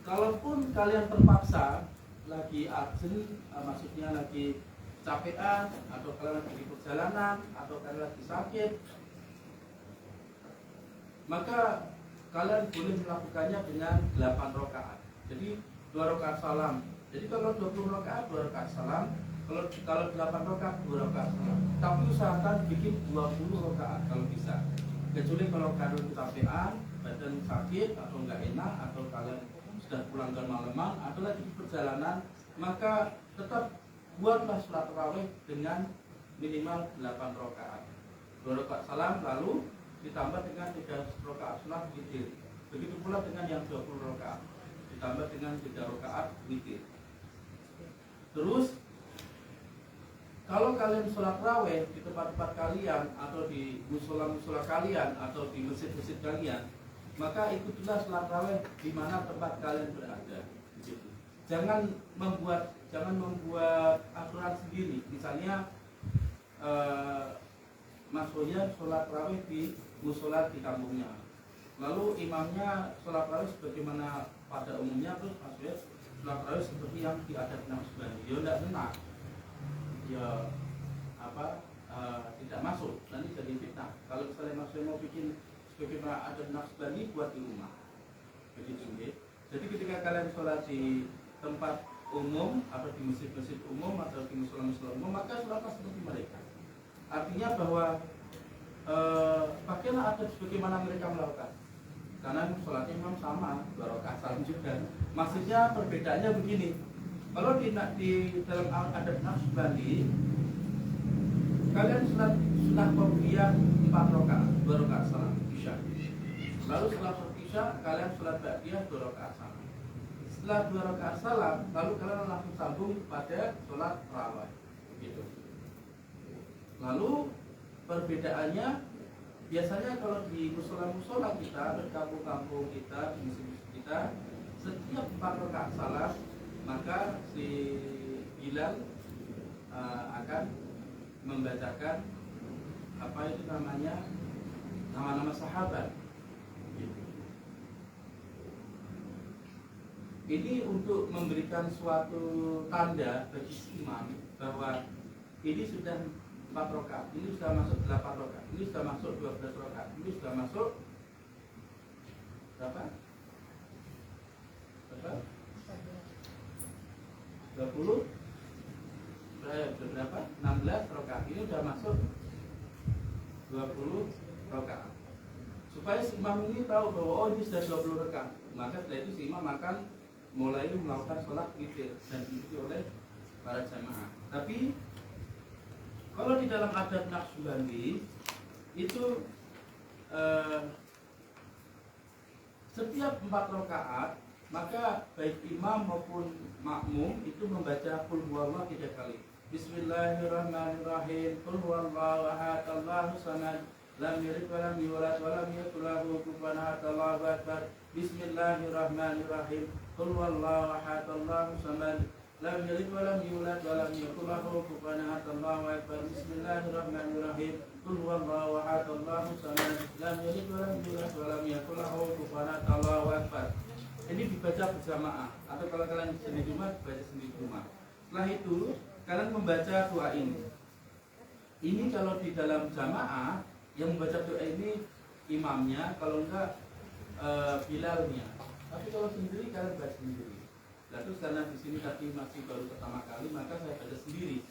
Kalaupun kalian terpaksa lagi urgent, maksudnya lagi capean, atau kalian lagi di perjalanan, atau kalian lagi sakit, maka kalian boleh melakukannya dengan 8 rakaat. Jadi 2 rakaat salam. Jadi kalau 20 rakaat 2 rakaat salam, kalau 8 rakaat 2 rakaat salam. Tapi usahakan bikin 20 rakaat kalau bisa. Kecuali kalau kalian kecapean, badan sakit atau enggak enak, atau kalian sudah pulang malaman atau lagi di perjalanan, maka tetap buatlah sholat tarawih dengan minimal 8 rakaat. 2 rakaat salam lalu ditambah dengan 3 rakaat sunat witir. Begitu pula dengan yang 20 rakaat ditambah dengan 3 rakaat witir. Terus kalau kalian sholat tarawih di tempat-tempat kalian atau di musola-musola kalian atau di masjid-masjid kalian, maka ikutilah sholat tarawih di mana tempat kalian berada. Jangan membuat aturan sendiri. Misalnya Mas Hoya sholat tarawih di musola di kampungnya, lalu imamnya sholat tarawih sebagaimana pada umumnya, terus Mas Hoya sholat tarawih seperti yang di adat Naqsbandi. Ya tidak benar, ya tidak masuk, nanti jadi fitnah. Kalau misalnya Mas Hoya mau bikin sebagaimana adat Naqsbandi, buat di rumah. Begitu. Jadi ketika kalian sholat di tempat umum atau di masjid-masjid umum atau di musola-musola umum, maka sholatlah seperti mereka. Artinya bahwa pakailah adat sebagaimana mereka melakukan. Karena sholatnya memang sama, 2 rakaat salam juga. Maksudnya perbedaannya begini. Kalau di dalam adat Naqsbandi, kalian sholat sunnah qobliyah 4 rakaat, 2 rakaat salam isya. Lalu setelah isya kalian sholat ba'diyah 2 rakaat salam. Setelah 2 rakaat salam, lalu kalian langsung sambung pada sholat tarawih. Gitu. Lalu perbedaannya biasanya kalau di musola-musola kita, di kampung-kampung kita, di masjid-masjid kita, setiap 4 rakaat salam maka si Bilal akan membacakan apa itu namanya, nama-nama sahabat. Ini untuk memberikan suatu tanda bagi si imam bahwa ini sudah 4 rakaat, ini sudah masuk 8 rakaat, ini sudah masuk 12 rakaat, ini sudah masuk berapa? 20 berapa? 16 rakaat. Ini sudah masuk 20 rakaat. Supaya si imam ini tahu bahwa oh ini sudah 20 rakaat. Maka setelah itu si imam akan mulai melakukan sholat witir dan diikuti oleh para jamaah. Tapi kalau di dalam adat Naqsbandi itu setiap 4 rakaat maka baik imam maupun makmum itu membaca qul huwallahu 3 kali. Bismillahirrahmanirrahim. Qul huwallahu ahad, Allahu samad, lam yalid wa lam yulad wa lam yakul lahu kufuwan ahad, Allahu akbar. Bismillahirrahmanirrahim. Qul huwallahu ahad, Allahu samad, lam yalid wa lam yulad wa lam yakul lahu kufuwan ahad, Allahu akbar. Bismillahirrahmanirrahim. Qul huwallahu ahad, Allahu samad, lam yalid wa lam yulad wa lam yakul lahu kufuwan ahad, Allahu akbar. Ini dibaca berjamaah, atau kalau kalian sendiri di rumah, baca sendiri di rumah. Setelah itu kalian membaca doa ini. Ini kalau di dalam jamaah yang membaca doa ini imamnya, kalau enggak Bilalnya. Tapi kalau sendiri kalian baca sendiri. Nah, terus karena di sini tadi masih baru pertama kali, maka saya baca sendiri.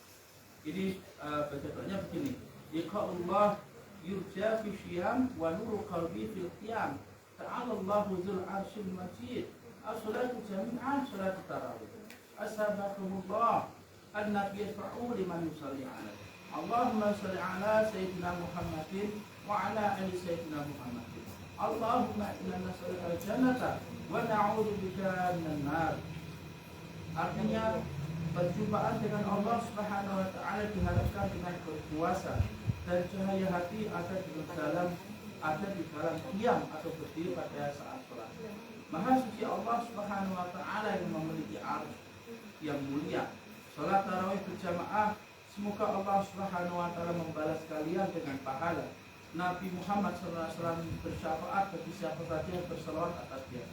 Ini baca doanya begini. Iqa'ullah yurja fi syiyam wa nuru qalbi fil qiyam. Ta'alallahu dzul arsyil majid. As-salatu jami'an salatu tarawih. Ashabakumullah. An-nabiy yashfa'u liman yusalli alaihi. Allahumma shalli ala sayyidina Muhammadin wa ala ali sayyidina Muhammadin. Allahumma inna nas'aluka al-jannata wa na'udzubika minan nar. Artinya Perjumpaan dengan Allah Subhanahu wa taala diharapkan dengan berpuasa, dan cahaya hati ada di dalam diam atau berdiri pada saat sholat. Maha suci Allah Subhanahu wa taala yang memiliki arsy yang mulia. Sholat tarawih berjamaah, semoga Allah Subhanahu wa taala membalas kalian dengan pahala. Nabi Muhammad SAW bersyafaat bagi siapa saja yang berselawat atas dia.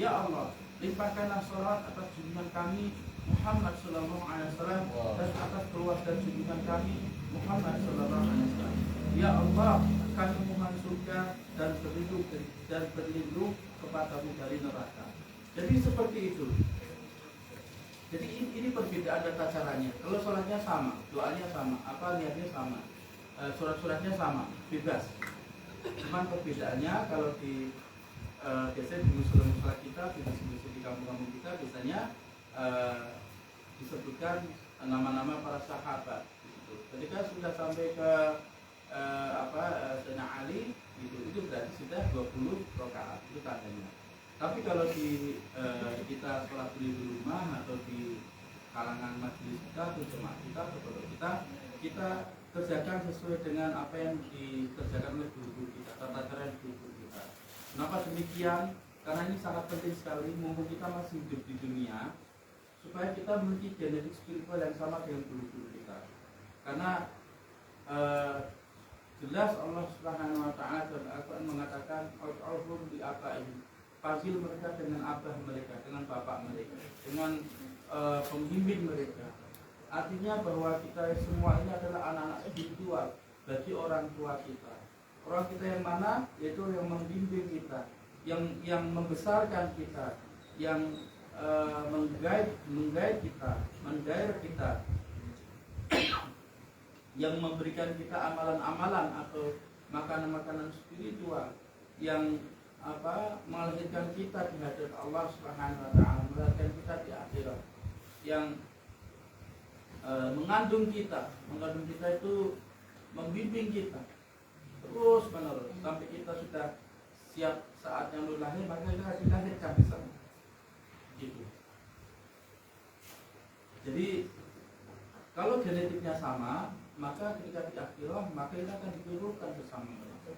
Ya Allah, limpahkanlah salawat atas junjungan kami Muhammad sallallahu alaihi wasallam dan atas keluarga junjungan kami Muhammad sallallahu alaihi wasallam. Ya Allah, kami mohon surga dan berlindung kepadamu dari neraka. Jadi seperti itu. Jadi ini perbedaan tata caranya. Kalau sholatnya sama, doanya sama, apa niatnya sama, surat-suratnya sama, bebas. Cuman perbedaannya kalau di biasanya di musola kita, di kampung-kampung kita biasanya disebutkan nama-nama para sahabat. Gitu. Ketika sudah sampai ke Sayyidina Ali, itu berarti sudah 20 rakaat itu tandanya. Tapi kalau di kita sholat di rumah atau di kalangan majelis kita, atau jemaah kita, atau pondok kita kerjakan sesuai dengan apa yang dikerjakan oleh guru kita, tata cara guru kita. Kenapa demikian? Karena ini sangat penting sekali, mumpung kita masih hidup di dunia, supaya kita memiliki genetik spiritual yang sama dengan guru-guru kita. Karena jelas Allah Subhanahu wa taala dalam Al-Qur'an mengatakan al-'urfum bi abaihim. Panggil mereka dengan abah mereka, dengan bapak mereka, dengan pembimbing mereka. Artinya bahwa kita semua ini adalah anak-anak spiritual bagi orang tua kita. Orang kita yang mana? Yaitu yang membimbing kita, yang membesarkan kita, yang menggait kita, mendirect kita, yang memberikan kita amalan-amalan atau makanan-makanan spiritual yang melahirkan kita di hadapan Allah Subhanahu wa taala, melahirkan kita di akhirat, yang mengandung kita itu membimbing kita terus menerus sampai kita sudah siap saatnya lahir, maka kita dilahirkan di sana. Gitu. Jadi kalau genetiknya sama, maka ketika di akhirat maka kita akan dikumpulkan bersama mereka.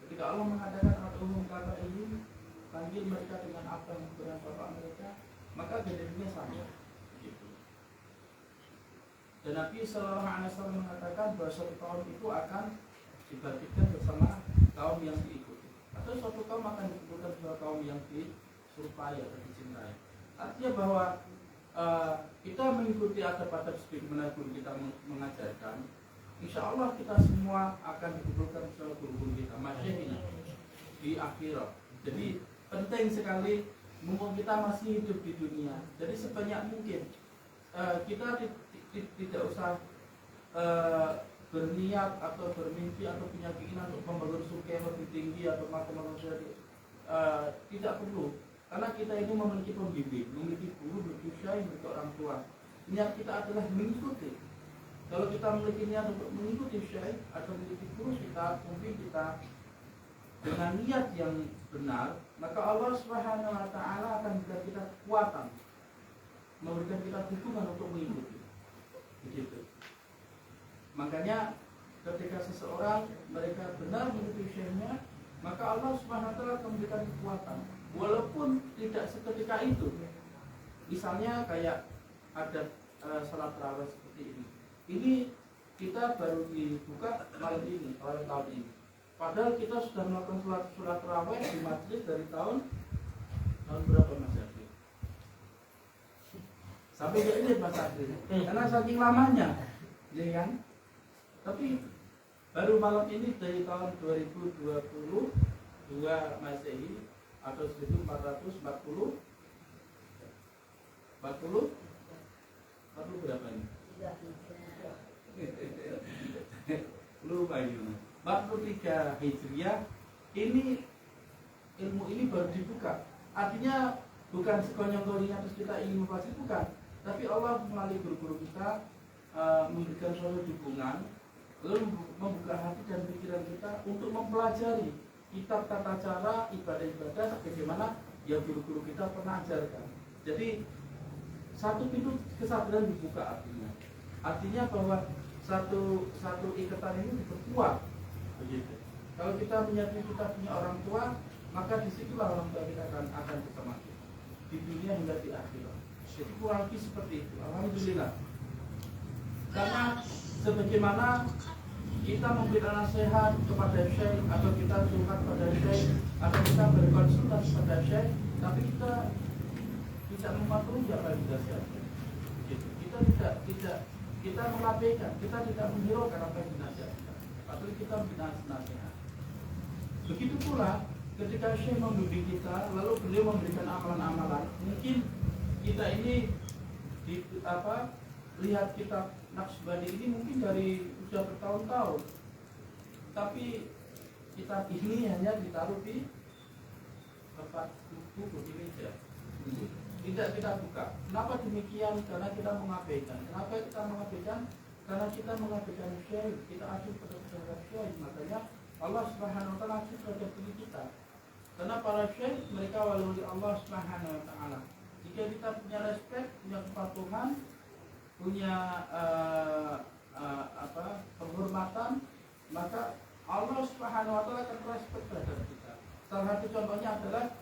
Ketika Allah mengadakan al-umum kata ini, panggil mereka dengan apa yang dengan bapak mereka, maka genetiknya sama. Gitu. Dan Nabi Sallallahu Alaihi Wasallam mengatakan bahwa suatu kaum itu akan dibangkitkan bersama kaum yang diikuti, atau suatu kaum akan dikumpulkan bersama kaum yang diserupai atau dicintai. Artinya bahwa kita mengikuti adab-adab sebagaimana guru kita mengajarkan, insya Allah kita semua akan dikumpulkan bersama guru-guru kita masyaikh di akhirat. Jadi penting sekali mumpung kita masih hidup di dunia. Jadi sebanyak mungkin kita tidak usah berniat atau bermimpi atau punya keinginan untuk membangun surga yang lebih tinggi atau makom-makom tidak perlu. Karena kita ini memiliki pembimbing, memiliki guru, memiliki syekh, memiliki orang tua. Niat kita adalah mengikuti. Kalau kita memiliki niat untuk mengikuti syekh atau memiliki guru kita, pembimbing kita dengan niat yang benar, maka Allah Subhanahu wa taala akan memberikan kita kekuatan, memberikan kita dukungan untuk mengikuti. Begitu. Makanya ketika seseorang mereka benar mengikuti syekhnya, maka Allah Subhanahu wa taala akan memberikan kekuatan. Walaupun tidak seketika itu. Misalnya kayak ada salat tarawih seperti ini. Ini kita baru dibuka malam ini, tahun ini. Padahal kita sudah melakukan salat tarawih di masjid dari tahun berapa Mas Yafri? Sampai ke ini Mas Yafri. Karena saking lamanya, ya kan? Tapi baru malam ini dari tahun 2022 Masehi atau 1440 berapa ini? Lupa ini. 43 Hijriah ini ilmu ini baru dibuka. Artinya bukan sekonyong-konyongnya terus kita ingin mempelajari, bukan. Tapi Allah melalui guru-guru kita memberikan suatu dukungan, lalu membuka hati dan pikiran kita untuk mempelajari kitab tata cara ibadah-ibadah bagaimana yang guru-guru kita pernah ajarkan. Jadi satu pintu kesadaran dibuka artinya bahwa satu ikatan ini diperkuat begitu. Kalau kita menyadari kita punya orang tua, maka disitulah orang tua kita akan bersama kita di dunia hingga di akhirat. Jadi kurang lebih seperti itu. Alhamdulillah. Karena sebagaimana kita memberikan nasihat kepada syekh, atau kita curhat pada syekh, atau kita berkonsultasi pada syekh, tapi kita tidak mematuhi apa yang dinasihatkan. Kita mengabaikan, kita tidak menghiraukan apa yang dinasihatkan, atau kita memberikan nasihat. Begitu pula ketika syekh membimbing kita, lalu beliau memberikan amalan-amalan, mungkin kita ini lihat kitab Naqsbandi ini mungkin dari sudah bertahun-tahun, tapi kitab ini hanya ditaruh di tempat buku di meja, tidak kita buka. Kenapa demikian? Karena kita mengabaikan. Kenapa kita mengabaikan? Karena kita mengabaikan syekh, kita acuh pada syekh. Makanya Allah Subhanahu wa taala acuh pada diri kita. Karena para syekh mereka wali Allah Subhanahu wa taala. Jika kita punya respect, punya kepatuhan, punya penghormatan, maka Allah Subhanahu wa taala akan respect terhadap kita. Salah satu contohnya adalah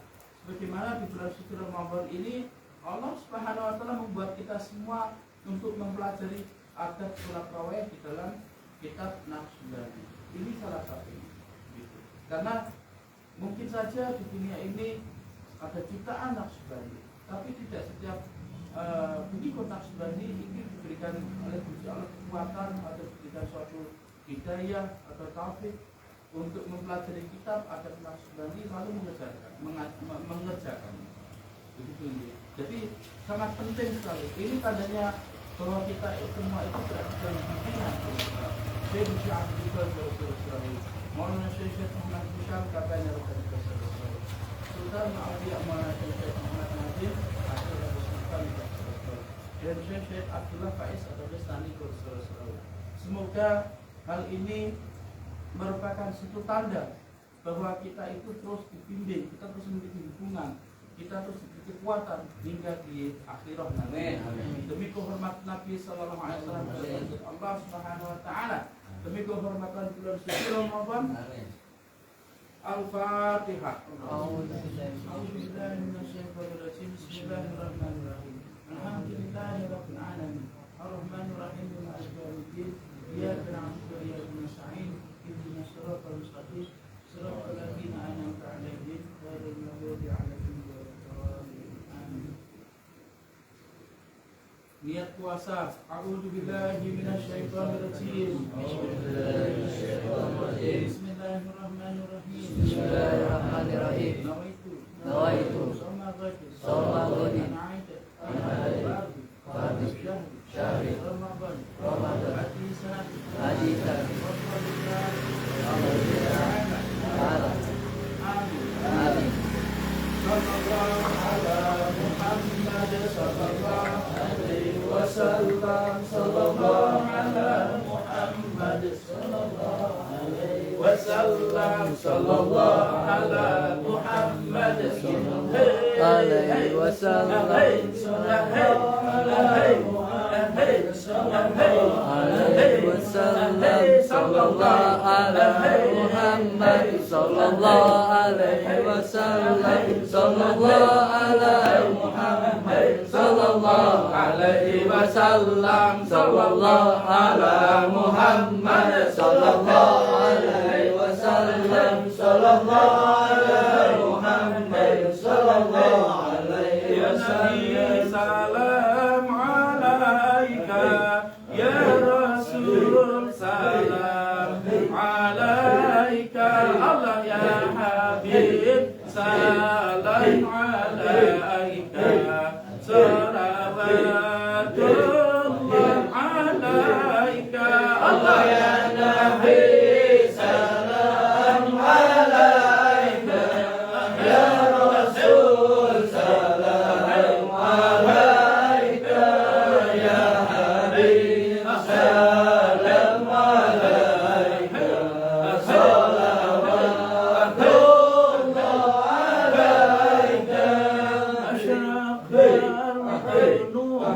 bagaimana di bulan suci Ramadan ini Allah Subhanahu wa taala membuat kita semua untuk mempelajari adab sholat tarawih di dalam kitab Naqsbandi. Ini salah satunya. Gitu. Karena mungkin saja di dunia ini ada jutaan Naqsbandi, tapi tidak setiap pengikut Naqsbandi ini diberikan oleh Gusti Allah kekuatan atau diberikan suatu hidayah atau taufik untuk mempelajari kitab adab Naqsbandi lalu mengerjakan. Begitu. Jadi sangat penting sekali. Ini tandanya bahwa kita semua itu berada di pimpinan. Saya bisa ambil sesuatu. Maulana Syekh Muhammad Bisham katanya rekan sesuatu. Sultan Ma'awiyah Maulana Syekh Muhammad Nazim adalah Sultan dan Syekh Abdullah Faiz atau Bestani sesuatu. Semoga hal ini merupakan satu tanda bahwa kita itu terus dibimbing, kita terus memiliki hubungan, kita terus diberi kekuatan hingga di akhirat nanti. Demi kehormatan Nabi Sallallahu Alaihi Wasallam dan Allah Subhanahu Wa Taala, demi kehormatan bulan suci Ramadan. Al-Fatihah. Bismillahirrahmanirrahim. Alhamdulillahirabbil alamin. Ar-Rahmanir Rahim. Maliki yaumiddin. Iyyaka na'budu wa iyyaka nasta'in. Ihdinas siratal mustaqim. Siratal ladzina an'amta 'alaihim ghairil maghdubi 'alaihim waladdallin. Amin. Niat puasa. A'udzubillahi minasyaitonir rajim. Bismillahirrahmanirrahim. Bismillahirrahmanirrahim. Nawaitu Soma Ghadin Fardhi Syahri Ramadan Hadisan Amin. Sallallahu ala Muhammad sallallahu alaihi wasallam. Sallallahu ala Muhammad sallallahu alaihi wasallam. Sallallahu ala Muhammad alaihi wasallam. Alaihi wasallam. Sallallahu ala Muhammad sallallahu alaihi wasallam. Sallallahu ala Muhammad sallallahu alaihi wasallam. Sallallahu ala Muhammad sallallahu alaihi wasallam. Sallallahu ala Muhammad sallallahu alaihi wasallam. Salam alaika ya Rasul, salam alaika Allah ya Habib, salam alaika salawatullah alaika Allah ya Nabi, salam alaika ya Rasul, salam alaika ya Habib, salam alaika salawatullah alaika. Asyraqal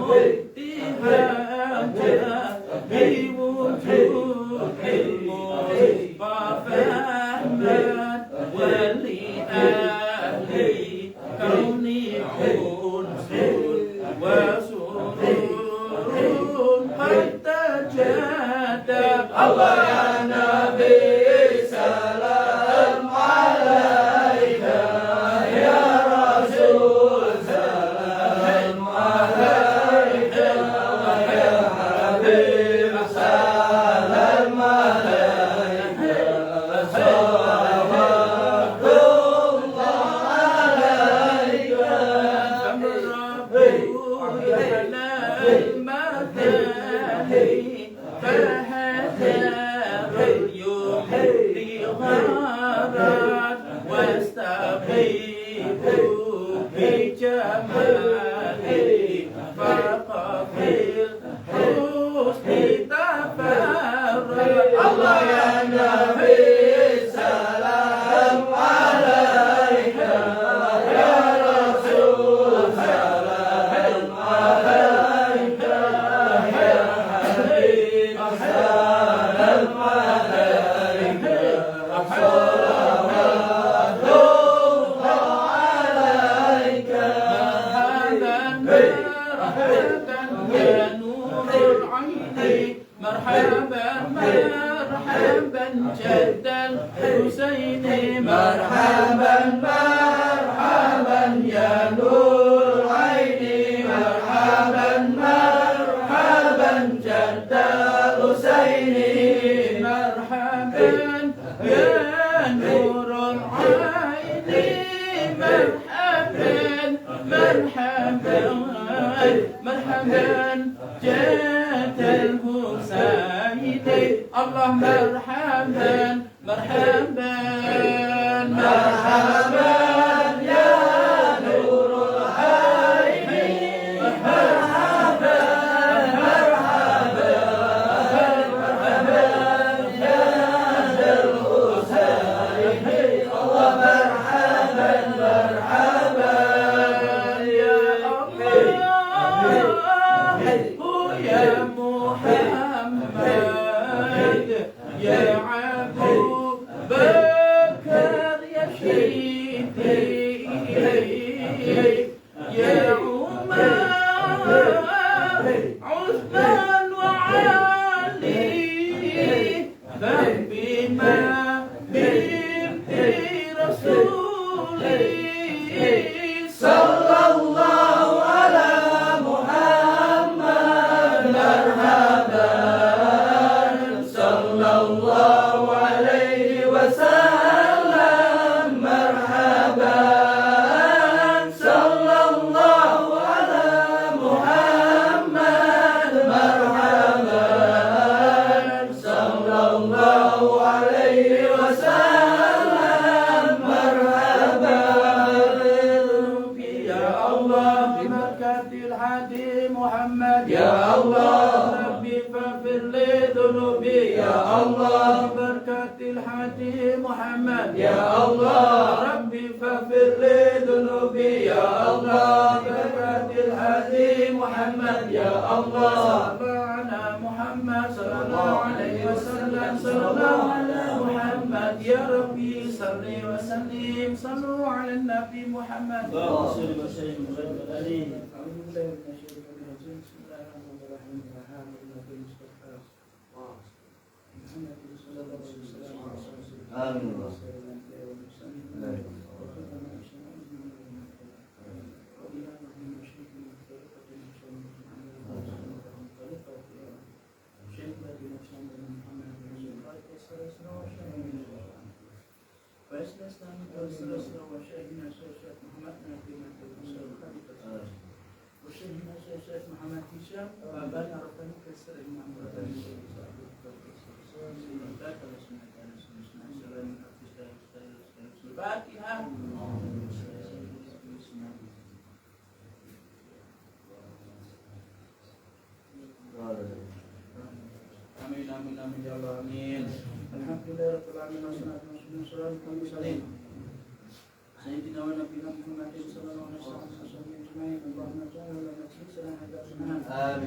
Sayyidina wa nabiyina Muhammadin sallallahu alaihi wasallam Amin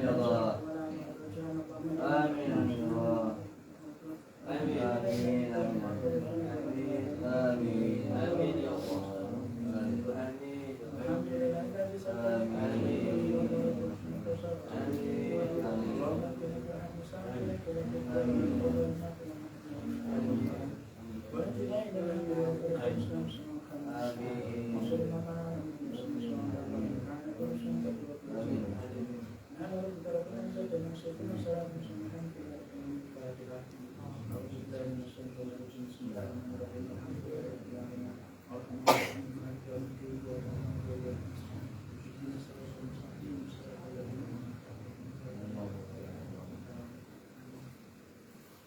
ya Allah. Amin amin ya Allah. Amin amin amin amin ya Allah.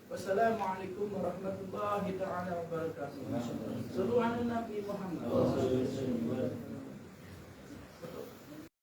Wassalamualaikum warahmatullahi taala wabarakatuh. Sallu ala Nabi Muhammad.